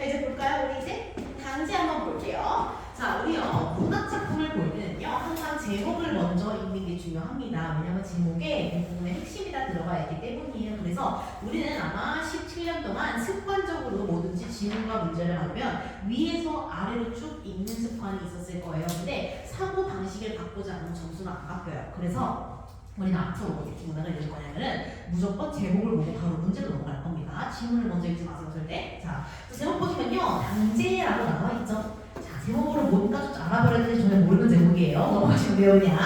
자, 이제 볼까요? 우리 이제 강제 한번 볼게요. 자, 우리요 문학 작품을 볼 때는요 항상 제목을 먼저 읽는 게 중요합니다. 왜냐면 제목에 대부분의 핵심이 다 들어가 있기 때문이에요. 그래서 우리는 아마 17년 동안 습관적으로 뭐든지 지문과 문제를 받으면 위에서 아래로 쭉 읽는 습관이 있었을 거예요. 근데 사고 방식을 바꾸지 않으면 점수는 안 바뀌어요. 그래서 우리는 앞으로 어떻게 문학을 읽을 거냐면은 무조건 제목을 보고 바로 문제로 넘어갈 겁니다. 지문을 먼저 읽지 마세요, 절대. 자, 제목 보시면요 당제라고 나와 있죠. 자, 제목으로 뭔가 좀 알아버려야 되는지 전혀 모르는 제목이에요. 넘어가시면 돼요, 그냥.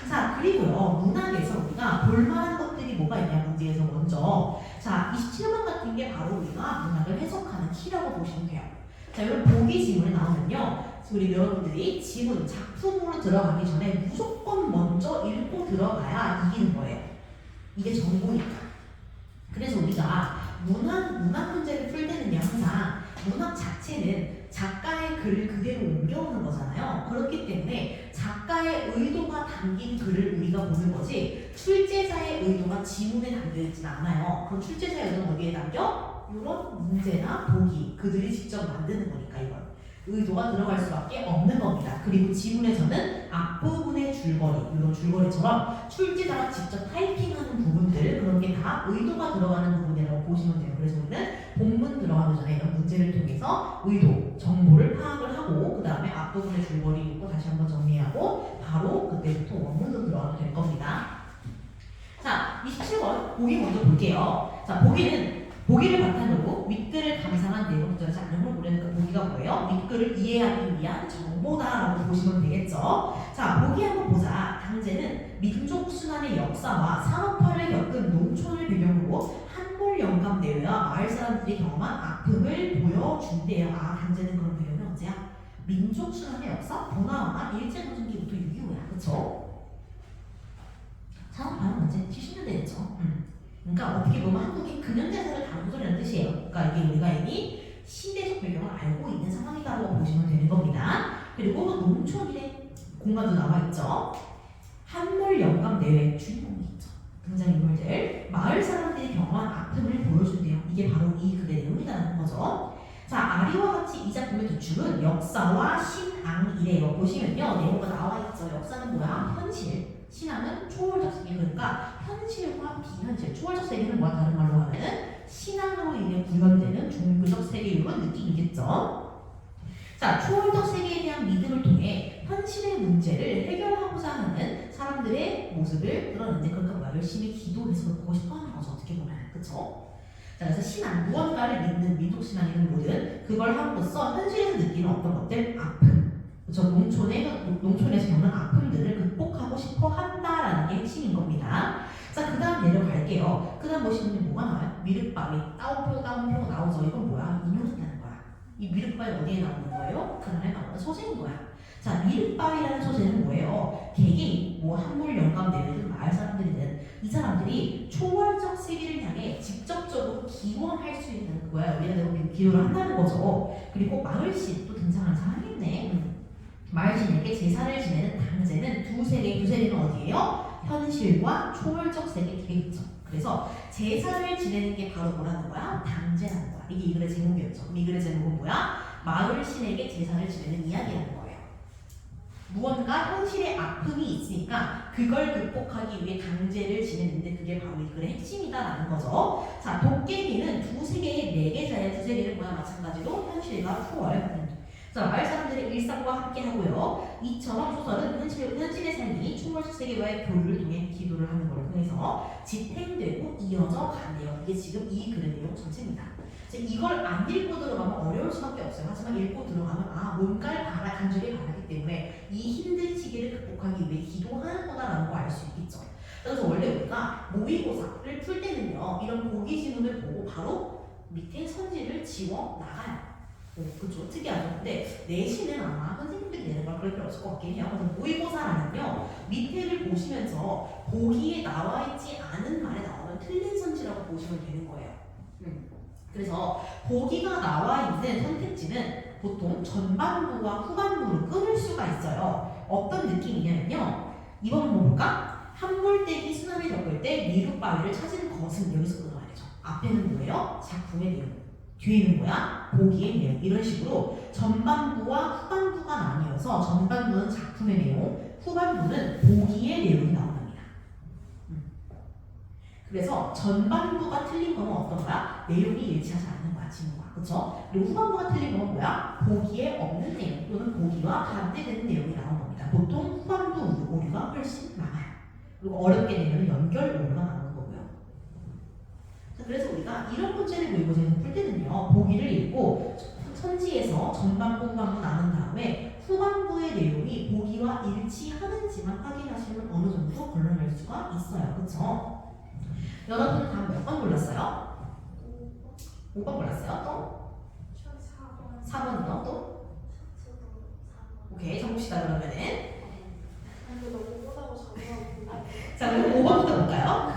자, 그리고요 문학에서 우리가 볼만한 것들이 뭐가 있냐 문제에서 먼저. 자, 27번 같은 게 바로 우리가 문학을 해석하는 키라고 보시면 돼요. 자, 여러분 보기 지문에 나오면요. 우리 여러분들이 지문, 작품으로 들어가기 전에 무조건 먼저 읽고 들어가야 이기는 거예요. 이게 정보니까. 그래서 우리가 문학 문제를 풀 때는요 항상 문학 자체는 작가의 글을 그대로 옮겨오는 거잖아요. 그렇기 때문에 작가의 의도가 담긴 글을 우리가 보는 거지 출제자의 의도가 지문에 담겨있진 않아요. 그럼 출제자의 의도는 어디에 담겨? 이런 문제나 보기, 그들이 직접 만드는 거니까 이건. 의도가 들어갈 수밖에 없는 겁니다. 그리고 지문에서는 앞부분의 줄거리, 이런 줄거리처럼 출제자가 직접 타이핑하는 부분들 그런 게 다 의도가 들어가는 부분이라고 보시면 돼요. 그래서 우리는 본문 들어가기 전에 이런 문제를 통해서 의도, 정보를 파악을 하고 그 다음에 앞부분의 줄거리 읽고 다시 한번 정리하고 바로 그때부터 원문으로 들어가도 될 겁니다. 자, 27번 보기 먼저 볼게요. 자, 보기를 바탕으로 윗글을 감상한 내용들을 안녕을 보려는 그 보기가 뭐예요? 윗글을 이해하기 위한 정보다라고 보시면 되겠죠. 자, 보기 한번 보자. 당제는 민족 순환의 역사와 산업화를 겪은 농촌을 배경으로 한몰 영감 내외와 마을 사람들이 경험한 아픔을 보여준대요. 아, 당제는 그런 배경이 언제야? 민족 순환의 역사? 번화가 일제강점기부터 6.25야. 그쵸? 산업화는 언제? 70년대 됐죠. 그러니까 어떻게 보면 한국이 근현대사를 다루소리라는 뜻이에요. 그러니까 이게 우리가 이미 시대적 배경을 알고 있는 상황이라고 보시면 되는 겁니다. 그리고 농촌의 공간도 나와 있죠. 한몰 영감 내외 주인공이 있죠. 등장인물들 마을 사람들이 경험한 아픔을 보여준대요. 이게 바로 이 글의 내용이라는 거죠. 자, 아리와 같이 이 작품의 주축은 역사와 신앙이래요. 보시면요 내용가 나와 있죠. 역사는 뭐야? 현실. 신앙은 초월적 세계. 그러니까 현실과 비현실. 초월적 세계는 뭐야? 다른 말로 하면은 신앙으로 인해 구현되는 종교적 세계로는 느낌이겠죠. 자, 초월적 세계에 대한 믿음을 통해 현실의 문제를 해결하고자 하는 사람들의 모습을 드러내는데 그러니까 뭐야? 열심히 기도해서 보고 싶어하는 거죠. 어떻게 보면. 그쵸? 자, 그래서 신앙, 무언가를 믿는 민족신앙이든 뭐든 그걸 함으로써 현실에서 느끼는 어떤 것들, 아픔, 그렇죠? 농촌에서 겪는 아픔들을 극복하고 싶어 한다라는 게 핵심인 겁니다. 자, 그 다음 내려갈게요. 그 다음 보시면 뭐가 나와요? 미륵바위, 따옴표 나오죠. 이건 뭐야? 인용한다는 거야. 이 미륵바위 어디에 나오는 거예요? 그 다음에 나오는 소재인 거야. 자, 미륵바위라는 소재는 뭐예요? 개개인, 뭐 한몰 영감 내외든 마을 사람들이든 이 사람들이 초월적 세계를 향해 직접적으로 기원할 수 있는 거야. 우리가 내가 기도를 한다는 거죠. 그리고 마을신 또 등장하는 사람이겠네. 마을신에게 제사를 지내는 당제는 두 세계는 어디예요? 현실과 초월적 세계 두 개 있죠. 그래서 제사를 지내는 게 바로 뭐라는 거야? 당제라는 거야. 이게 이 글의 제목이었죠. 이 글의 제목은 뭐야? 마을신에게 제사를 지내는 이야기라는 거예요. 무언가 현실의 아픔이 있으니까 그걸 극복하기 위해 당제를 지내는데 그게 바로 이 글의 핵심이다라는 거죠. 자, 도깨비는 두 세계의 네 개자의 두 세계는 뭐야? 마찬가지로 현실과 초월. 자, 마을 사람들의 일상과 함께 하고요. 이처럼 소설은 현실의 삶이 초월적 세계와의 교류를 통해 기도를 하는 걸 통해서 집행되고 이어져 간대요. 이게 지금 이 글의 내용 전체입니다. 이걸 안 읽고 들어가면 어려울 수밖에 없어요. 하지만 읽고 들어가면 뭔가를 간절히 바라기 때문에 이 힘든 시기를 극복하기 위해 기도하는 거다라는 거 알 수 있겠죠. 그래서 원래 우리가 모의고사를 풀 때는요. 이런 보기 지문을 보고 바로 밑에 선지를 지워 나가요. 그쵸? 특이하죠? 근데 내신은 아마 선생님들이 내는 걸 그럴 필요 없을 것 같긴 해요. 그래서 모의고사라는요 밑에를 보시면서 보기에 나와 있지 않은 말에 나오면 틀린 선지라고 보시면 되는 거예요. 그래서 보기가 나와 있는 선택지는 보통 전반부와 후반부로 끊을 수가 있어요. 어떤 느낌이냐면요. 이번 한번 볼까? 한몰떼기 순환을 겪을 때 미륵바위를 찾은 것은 여기서 끊어야 되죠. 앞에는 뭐예요? 작품의 내용. 뒤에는 뭐야? 보기의 내용. 이런 식으로 전반부와 후반부가 나뉘어서 전반부는 작품의 내용, 후반부는 보기의 내용이 나옵니다. 그래서 전반부가 틀린 거는 어떤 거야? 내용이 일치하지 않는 거야, 지문과. 그쵸? 그리고 후반부가 틀린 거는 뭐야? 보기에 없는 내용 또는 보기와 반대되는 내용이 나온 겁니다. 보통 후반부 오류가 훨씬 많아요. 그리고 어렵게 되면 연결 오류가 나오는 거고요. 자, 그래서 우리가 이런 문제를 모의고사에서 풀 때는요, 보기를 읽고 천지에서 전반부, 후반부 나눈 다음에 후반부의 내용이 보기와 일치하는지만 확인하시면 어느 정도 걸러낼 수가 있어요. 그쵸? 여러분은 다음 몇 번 골랐어요? 5번 골랐어요? 또? 4번이요? 또? 오케이, 정봅시다 그러면은. 자, 그럼 5번부터 볼까요?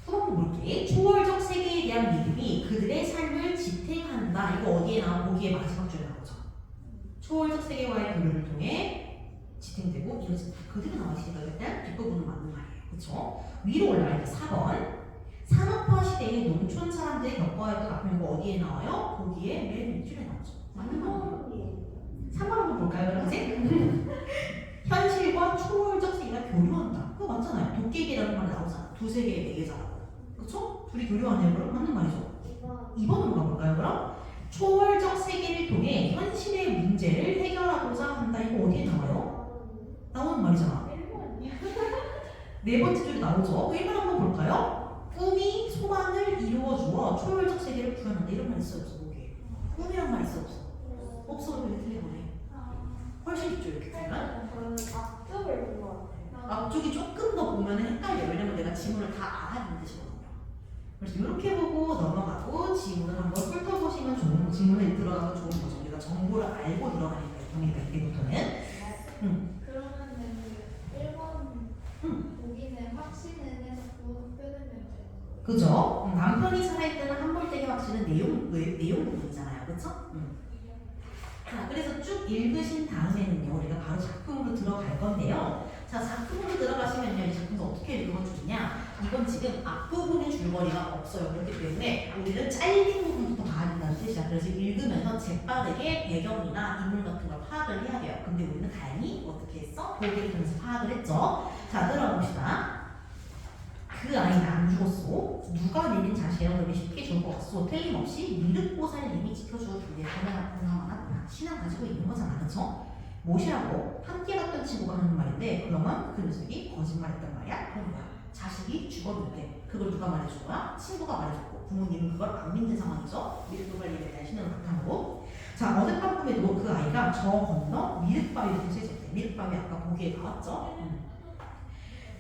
후반부 볼게. 초월적 세계에 대한 믿음이 그들의 삶을 지탱한다. 이거 어디에 나온 보기의 마지막 줄에 나오죠. 초월적 세계와의 교류를 통해 지탱되고 이루어진다. 그대로 나와있으니까 일단 뒷부분은 맞는 말이에요. 그쵸? 위로 올라갈 때 4번. 산업화 시대에 농촌 사람들이 겪어야 할 앞에 이거 어디에 나와요? 보기에 맨 밑줄에 나오죠. 맞는 말이에요. 3번 한번 볼까요, 그러지? 현실과 초월적 세계가 교류한다. 그거 맞잖아요. 도깨비라는 말 나오잖아. 두세 개의 매개자라고. 그쵸? 둘이 교류하네요. 그럼 맞는 말이죠. 2번으로 가볼까요, 그럼? 초월적 세계를 통해 현실의 문제를 해결하고자 한다. 이거 어디에 나와요? 나오는 말이잖아. 네 번째 줄이 나오죠. 그 1번 한번 볼까요? 꿈이 소망을 이루어주어 초월적 세계를 구현한다. 이런 말 있어요, 없어? 뭐게? 꿈이란 말 있어, 없어? 없어도 왜 틀린 거네. 훨씬 쉽죠, 이렇게 보면. 앞쪽을 본 것 같아요. 앞쪽이 조금 더 보면 헷갈려요. 왜냐면 내가 지문을 다 알아야 뜻이거든요. 그래서 이렇게 보고 넘어가고 지문을 한번 훑어보시면 좋은, 지문에 들어가면 좋은 거죠. 우리가 정보를 알고 들어가니까 정리가 이때부터는. 그러면은 1번 보기는 확신은 해서 표현되면 되는 거예요. 그죠? 남편이 살아있다는 한몰되게 확신은 내용 부분이잖아요. 그쵸? 자, 그래서 쭉 읽으신 다음에는요, 우리가 바로 작품으로 들어갈 건데요. 자, 작품으로 들어가시면요, 이 작품도 어떻게 읽어주느냐? 이건 지금 앞부분의 줄거리가 없어요. 그렇기 때문에 우리는 잘린 부분부터 봐야 된다는 뜻이야. 그래서 읽으면서 재빠르게 배경이나 인물 같은 걸 파악을 해야 돼요. 근데 우리는 다행히 어떻게 했어? 보기를 통해서 파악을 했죠. 자, 들어봅시다. 그 아이는 안 죽었소. 누가 내린 자신이라고 하면 쉽게 좋을 것 같소. 틀림없이 미륵보살님이 지켜주어 준비해 보나마나 신앙 가지고 있는 거잖아. 그쵸? 무엇이라고? 함께 갔던 친구가 하는 말인데 그러면 그 녀석이 거짓말했단 말이야? 그런 거야. 자식이 죽었는데 그걸 누가 말해준 거야? 친구가 말해줬고 부모님은 그걸 안 믿는 상황이죠. 미륵보살님에 대한 신앙을 바탕으로. 자, 어젯밤 꿈에도 그 아이가 저 건너 미륵바위를 세졌대. 미륵바위 아까 보기에 나왔죠?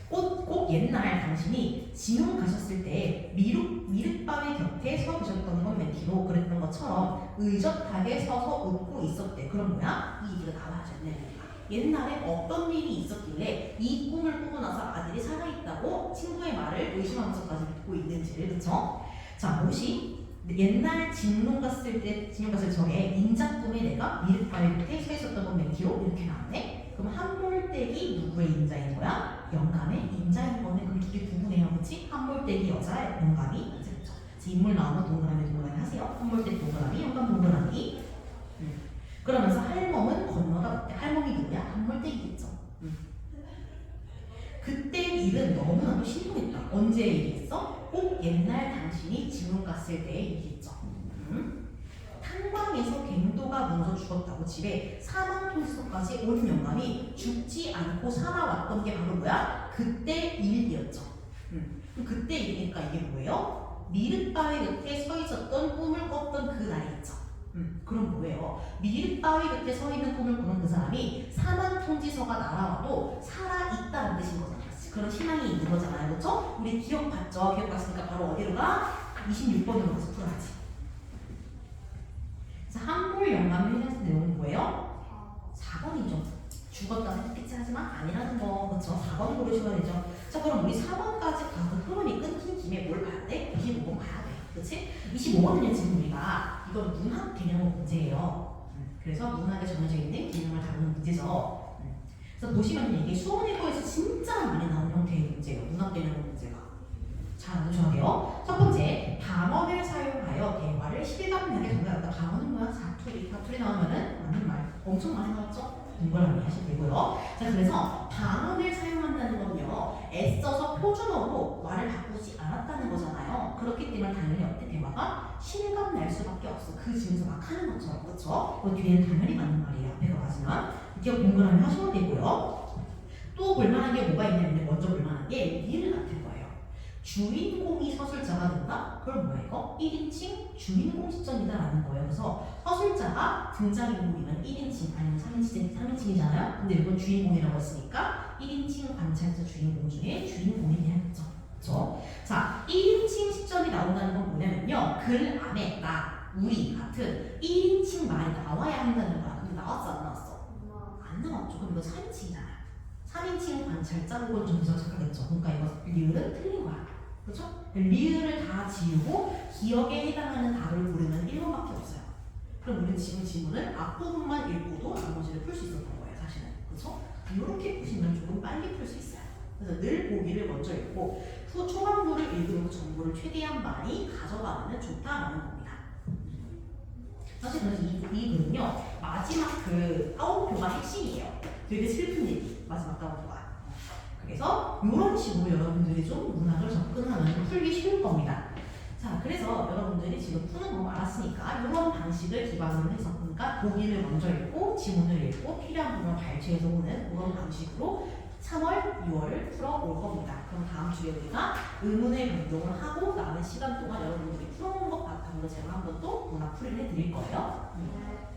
꼭 옛날 당신이 진흥 가셨을 때 미륵바위 곁에 서 계셨던 건 멘티로 그랬던 것처럼 의젓하게 서서 웃고 있었대. 그럼 뭐야? 이 얘기가 나와야죠. 옛날에 어떤 일이 있었길래 이 꿈을 꾸고 나서 아들이 살아있다고 친구의 말을 의심하면서까지 믿고 있는지를. 그쵸? 자, 무엇이? 옛날 진흥 갔을 적에 인자 꿈에 내가 미륵바위 곁에 서 있었던 건 멘티로 이렇게 나왔네. 그럼 한몰댁이 누구의 인자인 거야? 영감의 인자인 거네. 그럼 둘이 부부네요. 그치? 한몰댁이 여자의 영감이 인자죠. 인물 나오면 동그라미 하세요. 한몰댁 동그라미, 영감 동그라미. 그러면서 할멈은 건너다 봤대. 할멈이 누구야? 한몰댁이겠죠. 그때 일은 너무나도 신통했다. 언제 일이겠어? 꼭 옛날 당신이 진흥 갔을 때의 일이겠죠. 탄광에서 갱도가 무너져 죽었다고 집에 사망 통지서까지 온 영감이 죽지 않고 살아왔던 게 바로 뭐야? 그때 일이었죠. 그때 일이니까 이게 뭐예요? 미륵바위 곁에 서 있었던 꿈을 꿨던 그 날이겠죠. 그럼 뭐예요? 미륵바위 곁에 서 있는 꿈을 꾸는 그 사람이 사망 통지서가 날아와도 살아있다는 뜻인 거잖아요. 그런 희망이 있는 거잖아요. 그렇죠? 우리 기억봤죠? 기억봤으니까 바로 어디로 가? 26번으로 가서 풀어야지. 한몰 영감을 해서 내용은 뭐예요? 4번이죠. 죽었다 생각했지 하지만 아니라는 거. 그렇죠? 4번 고르셔야 되죠. 자, 그럼 우리 4번까지 가서 흐름이 끊긴 김에 뭘 봐야 돼? 25번 봐야 돼. 그렇지? 25번은요 지금 우리가 이건 문학 개념 문제예요. 그래서 문학에 정해져 있는 개념을 다루는 문제죠. 그래서 보시면 이게 수험일보에서 진짜 많이 나오는 형태의 문제예요. 문학 개념 문제가. 잘 알아두셔야 돼요. 첫 번째, 방언을 사용하여 대화를 실감나게 전달한다. 방언은 뭐야? 사투리. 사투리 나오면은 맞는 말 엄청 많이 나왔죠? 동그라미 하시면 되고요. 자, 그래서 방언을 사용한다는 건요, 애써서 표준어로 말을 바꾸지 않았다는 거잖아요. 그렇기 때문에 당연히 어때 대화가 실감날 수밖에 없어. 그 집에서 막 하는 것처럼. 그렇죠? 그 뒤에는 당연히 맞는 말이에요. 앞에가 맞으면. 이렇게 동그라미 하시면 되고요. 또 볼만한 게 뭐가 있냐면 먼저 볼만한 게 리을 같은 거예요. 주인공이 서술자가 된다? 그럼 뭐야 이거? 1인칭 주인공 시점이다라는 거예요. 그래서 서술자가 등장인물이면 1인칭 아니면 3인칭이잖아요. 근데 이건 주인공이라고 했으니까 1인칭 관찰자 주인공 중에 주인공이 돼야겠죠. 그렇죠? 자, 1인칭 시점이 나온다는 건 뭐냐면요. 글 안에 나, 우리 같은 1인칭 말이 나와야 한다는 거야. 근데 나왔어 안 나왔어? 안 나왔죠. 그럼 이거 3인칭이잖아요. 3인칭 관찰자 혹은 전치사 착각했죠. 그러니까 이거 리을은 틀린 거야. 그렇죠? 리을을 다 지우고 기억에 해당하는 답을 고르면 1번밖에 없어요. 그럼 우리는 지금 지문을 앞부분만 읽고도 나머지를 풀 수 있었던 거예요. 사실은. 그렇죠? 이렇게 푸시면 조금 빨리 풀 수 있어요. 그래서 늘 보기를 먼저 읽고 후 초반부를 읽으면서 정보를 최대한 많이 가져가면 좋다라는 겁니다. 사실 그래서 이 글은요 마지막 그 따옴표가 핵심이에요. 되게 슬픈 얘기 마지막 따옴표가. 그래서 이런 식으로 여러분들이 좀 문학을 접근하면 풀기 쉬울 겁니다. 자, 그래서 여러분들이 지금 푸는 거 알았으니까 이런 방식을 기반으로 해서 그러니까 보기를 먼저 읽고 지문을 읽고 필요한 부분을 발췌해서 오는 그런 방식으로 3월, 6월 풀어볼 겁니다. 그럼 다음 주에 우리가 의문의 변동을 하고 남은 시간 동안 여러분들이 풀어온 것 바탕으로 제가 한 번 또 문학 풀이를 해드릴 거예요. 네.